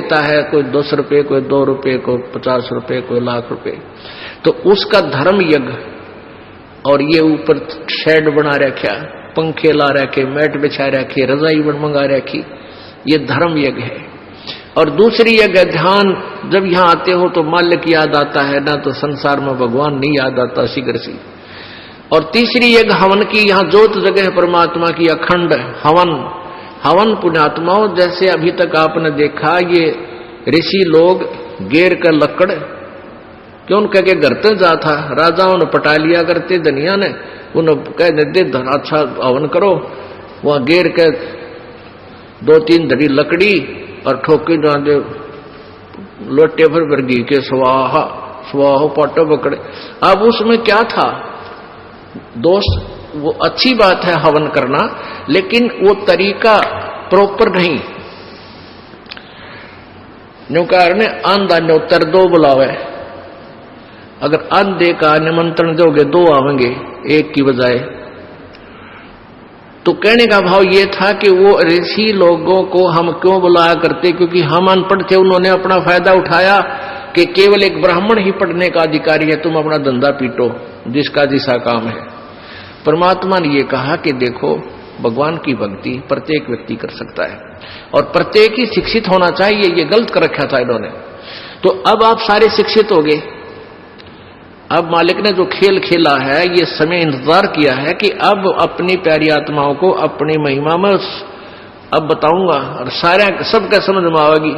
देता है, कोई 10 रुपये, कोई 2 रुपये, कोई 50 रुपये, कोई लाख रुपये। तो उसका धर्म यज्ञ, और ये ऊपर शेड बना रखा, पंखे ला रखे, मैट बिछा रखे, रजाई मंगा रखी, ये धर्म यज्ञ है। और दूसरी यज्ञ ध्यान, जब यहाँ आते हो तो मालिक याद आता है, ना तो संसार में भगवान नहीं याद आता शीघ्र सी। और तीसरी यज्ञ हवन की, यहाँ जोत जगह है परमात्मा की, अखंड हवन। हवन पुण्यात्माओं, जैसे अभी तक आपने देखा ये ऋषि लोग गेर का लकड़ क्यों कह के घर तक जा था, राजाओं ने पटा लिया करते, दुनिया ने उन्हें कह देते अच्छा हवन करो, वहां गेर के 2-3 धड़ी लकड़ी और ठोके जाते लोटे पर वर्गी के स्वाहा स्वाहो पाटो पकड़े। अब उसमें क्या था दोस्त, वो अच्छी बात है हवन करना, लेकिन वो तरीका प्रॉपर नहीं। न्यू कारण आंधा न्योतर 2 बुलावे, अगर आंधे का निमंत्रण दोगे 2 आवेंगे एक की बजाय। तो कहने का भाव ये था कि वो ऋषि लोगों को हम क्यों बुलाया करते, क्योंकि हम अनपढ़ थे, उन्होंने अपना फायदा उठाया कि केवल एक ब्राह्मण ही पढ़ने का अधिकारी है, तुम अपना धंधा पीटो, जिसका जिसा काम है। परमात्मा ने ये कहा कि देखो भगवान की भक्ति प्रत्येक व्यक्ति कर सकता है और प्रत्येक ही शिक्षित होना चाहिए, ये गलत कर रखा था इन्होंने। तो अब आप सारे शिक्षित हो गए। अब मालिक ने जो खेल खेला है, ये समय इंतजार किया है कि अब अपनी प्यारी आत्माओं को अपनी महिमा में अब बताऊंगा और सारे सबका समझ में आएगी।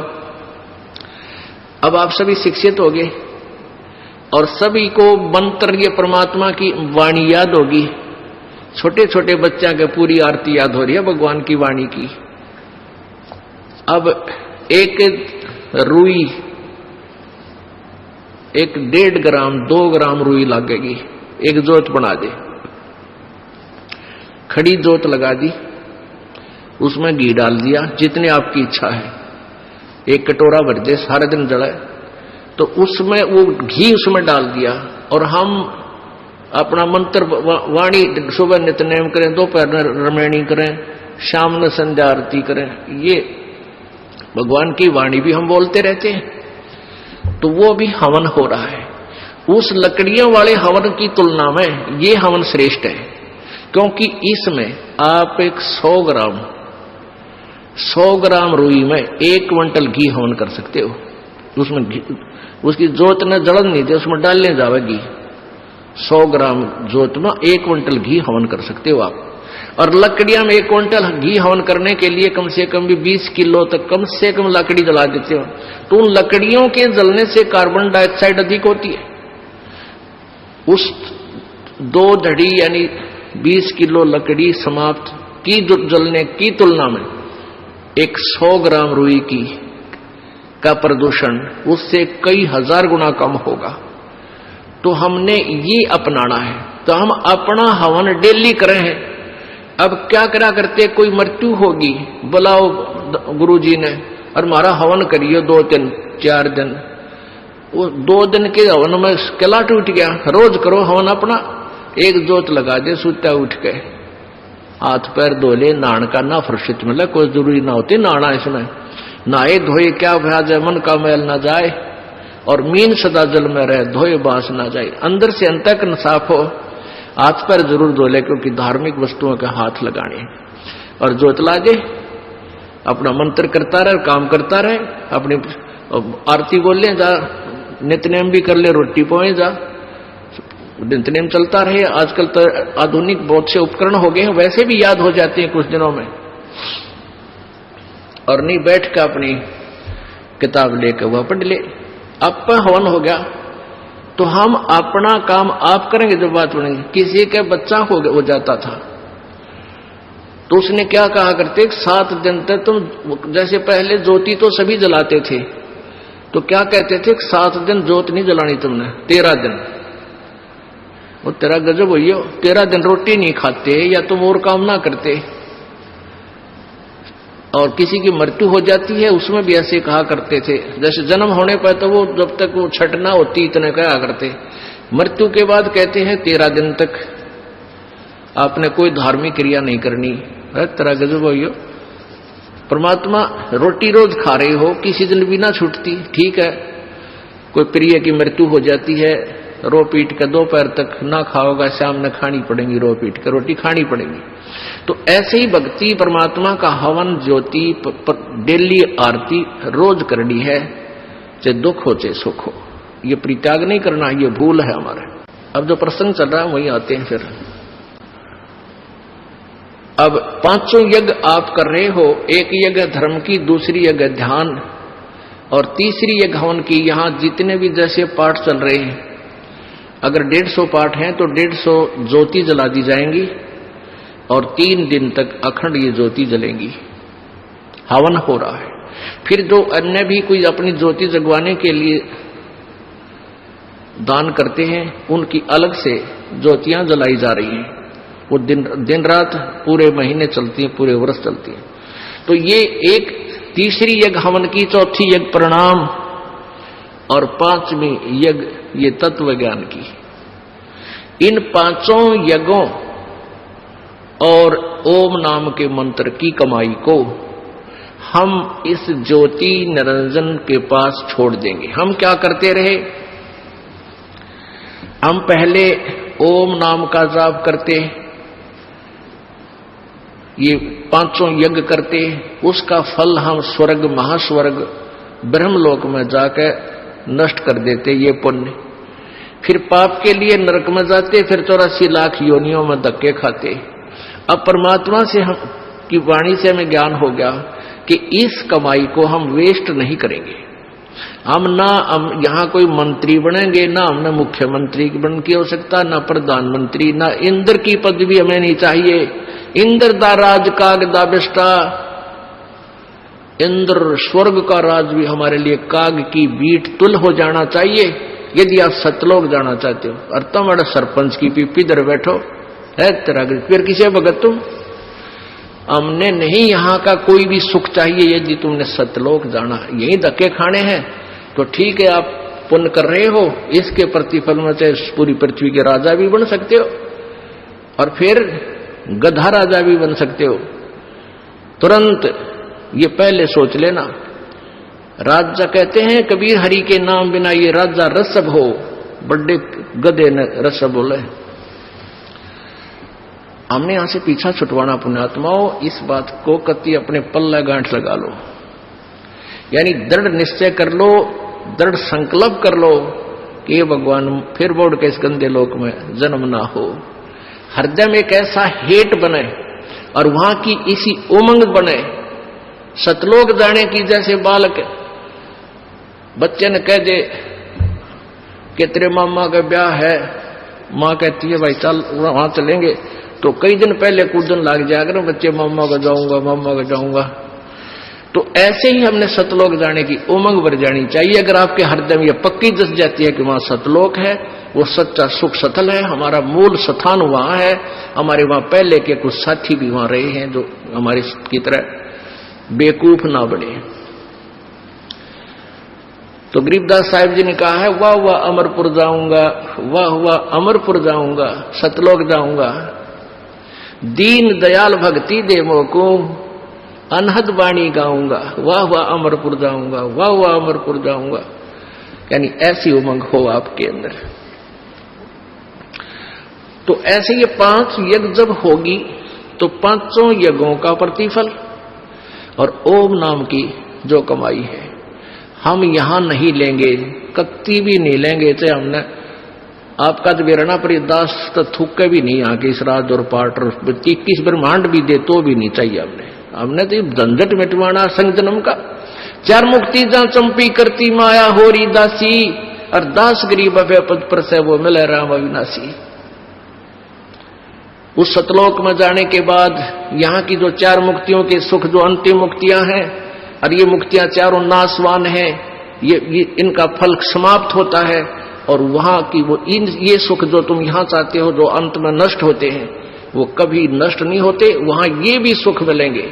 अब आप सभी शिक्षित हो गए और सभी को मंत्र, ये परमात्मा की वाणी याद होगी। छोटे छोटे बच्चा के पूरी आरती याद हो रही है भगवान की वाणी की। अब एक रुई, एक 1.5 ग्राम 2 ग्राम रुई लगेगी, एक जोत बना दे, खड़ी जोत लगा दी, उसमें घी डाल दिया जितने आपकी इच्छा है, एक कटोरा भर दे, सारे दिन जलाए। तो उसमें वो घी उसमें डाल दिया और हम अपना मंत्र वाणी सुबह नित्यनेम करें, दोपहर रमैनी करें, शाम में संध्या आरती करें, ये भगवान की वाणी भी हम बोलते रहते हैं। तो वो भी हवन हो रहा है। उस लकड़ियों वाले हवन की तुलना में ये हवन श्रेष्ठ है, क्योंकि इसमें आप एक 100 ग्राम रुई में 1 क्विंटल घी हवन कर सकते हो। उसमें उसकी जोत ने जलन नहीं दे, उसमें डालने जावे घी। 100 ग्राम जोत में 1 क्विंटल घी हवन कर सकते हो आप। और लकड़ियां में 1 क्विंटल घी हवन करने के लिए कम से कम भी 20 किलो तक कम से कम लकड़ी जला देते हो। तो उन लकड़ियों के जलने से कार्बन डाइऑक्साइड अधिक होती है। उस 2 धड़ी यानी 20 किलो लकड़ी समाप्त की जलने की तुलना में एक 100 ग्राम रुई की का प्रदूषण उससे कई हजार गुना कम होगा। तो हमने ये अपनाना है। तो हम अपना हवन डेली करें हैं। अब क्या करा करते, कोई मृत्यु होगी, बुलाओ गुरुजी ने और हमारा हवन करिए 2 दिन 4 दिन। वो 2 दिन के हवन में कैलाट उठ गया। रोज करो हवन अपना, एक जोत लगा दे, सुता उठ के हाथ पैर धो ले, नहान का ना फुर्सत मिले, कोई जरूरी ना होती नहाना। इसमें नहाए धोए क्या भ्याज है, मन का मैल ना जाए और मीन सदा जल में रहे, धोए बास ना जाए। अंदर से अंतःकरण साफ हो, हाथ पैर जरूर धो ले, क्योंकि धार्मिक वस्तुओं का हाथ लगाने। और जोत लागे, अपना मंत्र करता रहे, काम करता रहे, अपनी आरती बोल ले, जा नित्यनेम भी कर ले, रोटी पोए जा, नित्यनेम चलता रहे। आजकल तो आधुनिक बहुत से उपकरण हो गए हैं, वैसे भी याद हो जाते हैं कुछ दिनों में। और नहीं बैठ कर अपनी किताब लेकर वह पढ़ ले। अब हवन हो गया तो हम अपना काम आप करेंगे। जब बात बनेगी, किसी के बच्चा हो जाता था तो उसने क्या कहा करते, 7 दिन तक तुम, जैसे पहले ज्योति तो सभी जलाते थे, तो क्या कहते थे, 7 दिन ज्योत नहीं जलानी तुमने, 13 दिन। वो तेरा गजब हुई हो, 13 दिन रोटी नहीं खाते या तुम और काम ना करते। और किसी की मृत्यु हो जाती है उसमें भी ऐसे कहा करते थे। जैसे जन्म होने पर तो वो जब तक वो छठ ना होती इतने कहा करते, मृत्यु के बाद कहते हैं 13 दिन तक आपने कोई धार्मिक क्रिया नहीं करनी। तेरा गजब हो। परमात्मा रोटी रोज खा रहे हो, किसी दिन भी ना छूटती, ठीक है, कोई प्रिय की मृत्यु हो जाती है, रो पीट के दोपहर तक ना खाओगा, शाम में खानी पड़ेगी, रो पीट के रोटी खानी पड़ेगी। तो ऐसे ही भक्ति परमात्मा का हवन ज्योति डेली आरती रोज करनी है, चाहे दुख हो चाहे सुख हो, ये परित्याग नहीं करना, ये भूल है हमारा। अब जो प्रसंग चल रहा है वही आते हैं फिर। अब पांचों यज्ञ आप कर रहे हो, एक यज्ञ धर्म की, दूसरी यज्ञ ध्यान, और तीसरी यज्ञ हवन की। यहां जितने भी जैसे पाठ चल रहे हैं, अगर 150 पाठ हैं तो 150 ज्योति जला दी जाएंगी और 3 दिन तक अखंड ये ज्योति जलेंगी। हवन हो रहा है। फिर जो अन्य भी कोई अपनी ज्योति जगवाने के लिए दान करते हैं, उनकी अलग से ज्योतियां जलाई जा रही हैं। वो दिन रात पूरे महीने चलती हैं, पूरे वर्ष चलती हैं। तो ये एक तीसरी यज्ञ हवन की, चौथी यज्ञ प्रणाम, और 5वीं यज्ञ ये तत्व ज्ञान की। इन 5 यज्ञों और ओम नाम के मंत्र की कमाई को हम इस ज्योति निरंजन के पास छोड़ देंगे। हम क्या करते रहे, हम पहले ओम नाम का जाप करते, ये 5 यज्ञ करते, उसका फल हम स्वर्ग, महास्वर्ग, ब्रह्मलोक में जाकर नष्ट कर देते, ये पुण्य। फिर पाप के लिए नरक में जाते, फिर 84 लाख योनियों में धक्के खाते। अब परमात्मा से हम की वाणी से हमें ज्ञान हो गया कि इस कमाई को हम वेस्ट नहीं करेंगे। हम यहाँ कोई मंत्री बनेंगे, ना हमने मुख्यमंत्री बन की हो सकता, ना प्रधानमंत्री, ना इंद्र की पदवी हमें नहीं चाहिए। इंद्र दा राज काग दा बिष्टा, इंद्र स्वर्ग का राज भी हमारे लिए काग की बीट तुल हो जाना चाहिए। यदि आप सतलोक जाना चाहते हो, और तुम बड़ा सरपंच की पीपी दर बैठो है तेरा, फिर किसे भगत तुम? हमने नहीं यहाँ का कोई भी सुख चाहिए। यदि तुमने सतलोक जाना, यही धक्के खाने हैं, तो ठीक है, आप पुण्य कर रहे हो, इसके प्रतिफल में चाहे पूरी पृथ्वी के राजा भी बन सकते हो, और फिर गधा राजा भी बन सकते हो। तुरंत ये पहले सोच लेना। राजा कहते हैं कबीर, हरि के नाम बिना ये राजा रसब हो, बड़े गधे ने रसब बोले। हमने यहां से पीछा छुटवाना पुण्यात्माओं, इस बात को कति अपने पल्ला गांठ लगा लो, यानी दृढ़ निश्चय कर लो, दृढ़ संकल्प कर लो कि भगवान फिर बोर्ड के इस गंदे लोक में जन्म ना हो। हृदय में एक ऐसा हेट बने और वहां की इसी उमंग बने, सतलोक जाने की। जैसे बालक बच्चे ने कह दे कि तेरे मामा का ब्याह है, माँ कहती है भाई चल वहां चलेंगे, तो कई दिन पहले कूदन लग जाएगा बच्चे, मामा का जाऊंगा, मामा का जाऊंगा। तो ऐसे ही हमने सतलोक जाने की उमंग भर जानी चाहिए। अगर आपके हृदय में यह पक्की दस जाती है कि वहां सतलोक है, वो सच्चा सुख सतल है, हमारा मूल स्थान वहां है, हमारे वहां पहले के कुछ साथी भी वहां रहे हैं जो हमारी की तरह बेवकूफ ना बने। तो गरीबदास साहिब जी ने कहा है, वाह वाह अमरपुर जाऊंगा, वाह वाह अमरपुर जाऊंगा, सतलोक जाऊंगा, दीन दयाल भक्ति दे मोको, अनहद वाणी गाऊंगा, वाह वाह अमरपुर जाऊंगा, वाह वाह अमरपुर जाऊंगा। यानी ऐसी उमंग हो आपके अंदर। तो ऐसे ये 5 यज्ञ जब होगी तो 5 यज्ञों का प्रतिफल और ओम नाम की जो कमाई है हम यहां नहीं लेंगे, कत्ती भी नहीं लेंगे। चाहे हमने आपका तो बेरना पर दास तो थूके भी नहीं आके इस राज और पाठ और 21 ब्रह्मांड भी दे तो भी नहीं चाहिए। हमने तो झंझट मिटवाना संग जन्म का। 4 मुक्ति जहां चंपी करती माया होरी दासी, और दास गरीब अभय पद पर से वो मिले राम अविनाशी। उस सतलोक में जाने के बाद यहाँ की जो 4 मुक्तियों के सुख, जो अंतिम मुक्तियां हैं, और ये मुक्तियां चारों नाशवान हैं, ये इनका फल समाप्त होता है, और वहां की वो ये सुख जो तुम यहां चाहते हो, जो अंत में नष्ट होते हैं, वो कभी नष्ट नहीं होते। वहां ये भी सुख मिलेंगे।